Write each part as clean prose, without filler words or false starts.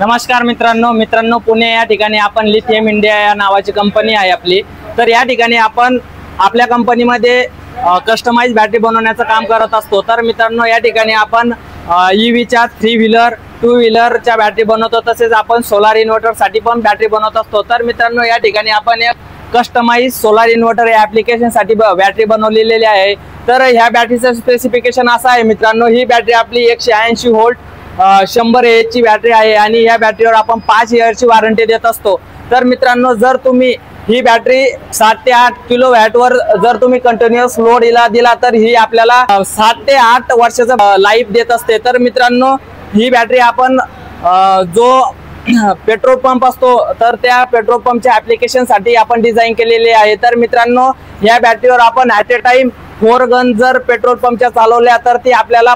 नमस्कार मित्रांनो पुणे या ठिकाणी आपण लिथियम इंडिया या नावाची कंपनी आहे आपली। तर या ठिकाणी आपण आपल्या कंपनीमध्ये कस्टमाइज बॅटरी बनवण्याचं काम करत असतो। तर मित्रांनो या ठिकाणी आपण ईव्हीच्या 3 व्हीलर 2 व्हीलरच्या बॅटरी बनवतो, तसेच आपण सोलार इन्व्हर्टर साठी पण बॅटरी बनवत असतो। तर मित्रांनो या ठिकाणी आपण एक कस्टमाइज सोलार इन्व्हर्टर या ॲप्लिकेशन साठी बॅटरी बनवलेली आहे। तर ह्या बॅटरीचं स्पेसिफिकेशन असं आहे मित्रांनो, ही बॅटरी आपली 180 व्होल्ट 100 AH ची बॅटरी आहे आणि या बॅटरीवर आपण 5 इयरची वॉरंटी देत असतो। तर मित्रांनो जर तुम्ही ही बॅटरी 7 ते 8 किलोवॅट वर जर तुम्ही कंटिन्युअस लोड दिला तर ही आपल्याला 7 ते 8 वर्षाचा लाईफ देत असते। तर मित्रांनो ही बॅटरी आपण जो पेट्रोल पंप असतो तर त्या पेट्रोल पंपच्या ॲप्लिकेशन साठी आपण डिझाइन केलेली आहे। तर मित्रांनो या बॅटरीवर आपण ॲट ए टाइम 4 गन जर पेट्रोल पंपच्या चालवल्या तर ती आपल्याला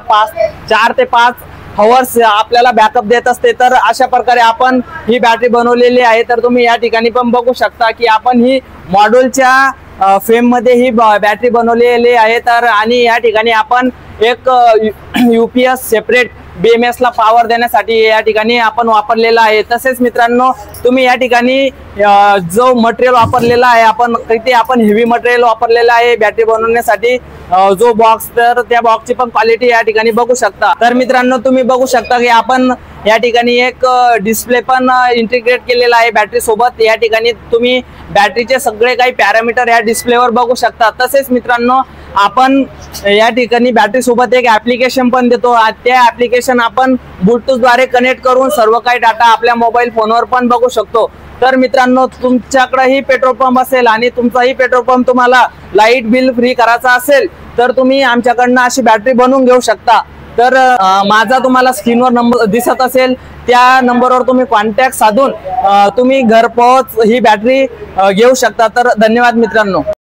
4 ते 5 हवर्स आपल्याला बॅकअप देत असते। तर अशा प्रकारे आपण ही बॅटरी बनवलेली आहे। तर तुम्ही या ठिकाणी पण बघू शकता की आपण ही मॉड्यूलच्या फ्रेम मध्ये ही बॅटरी बनवलेली आहे। तर आणि या ठिकाणी आपण एक UPS सेपरेट BMS ला पॉवर देण्यासाठी या ठिकाणी आपण वापरलेला आहे। तसेच मित्रांनो तुम्ही या ठिकाणी जो मटेरियल वापरलेला आहे आपण हेवी मटेरियल वापरलेला आहे बॅटरी बनवण्यासाठी जो बॉक्स, तर त्या बॉक्सची पण क्वालिटी या ठिकाणी बघू शकता। तर मित्रांनो तुम्ही बघू शकता की आपण या ठिकाणी एक डिस्प्ले पण इंटिग्रेट केलेला आहे बॅटरी सोबत। या ठिकाणी तुम्ही बॅटरीचे सगळे काही पॅरामीटर या डिस्प्लेवर बघू शकता। तसेच मित्रांनो आपण या ठिकाणी बॅटरी सोबत एक ॲप्लिकेशन पण देतो। त्या ॲप्लिकेशन आपण ब्लूटूथ द्वारे कनेक्ट करून सर्व काही डाटा आपल्या मोबाईल फोनवर पण बघू शकतो। तर मित्रांनो तुमच्याकडेही पेट्रोल पंप असेल आणि तुमचाही पेट्रोल पंप तुम्हाला लाईट बिल फ्री करायचा असेल तर तुम्ही आमच्याकडनं अशी बॅटरी बनवून घेऊ शकता। तर माझा तुम्हाला स्क्रीनवर नंबर दिसत असेल त्या नंबरवर तुम्ही कॉन्टॅक्ट साधून तुम्ही घरपोच ही बॅटरी घेऊ शकता। तर धन्यवाद मित्रांनो।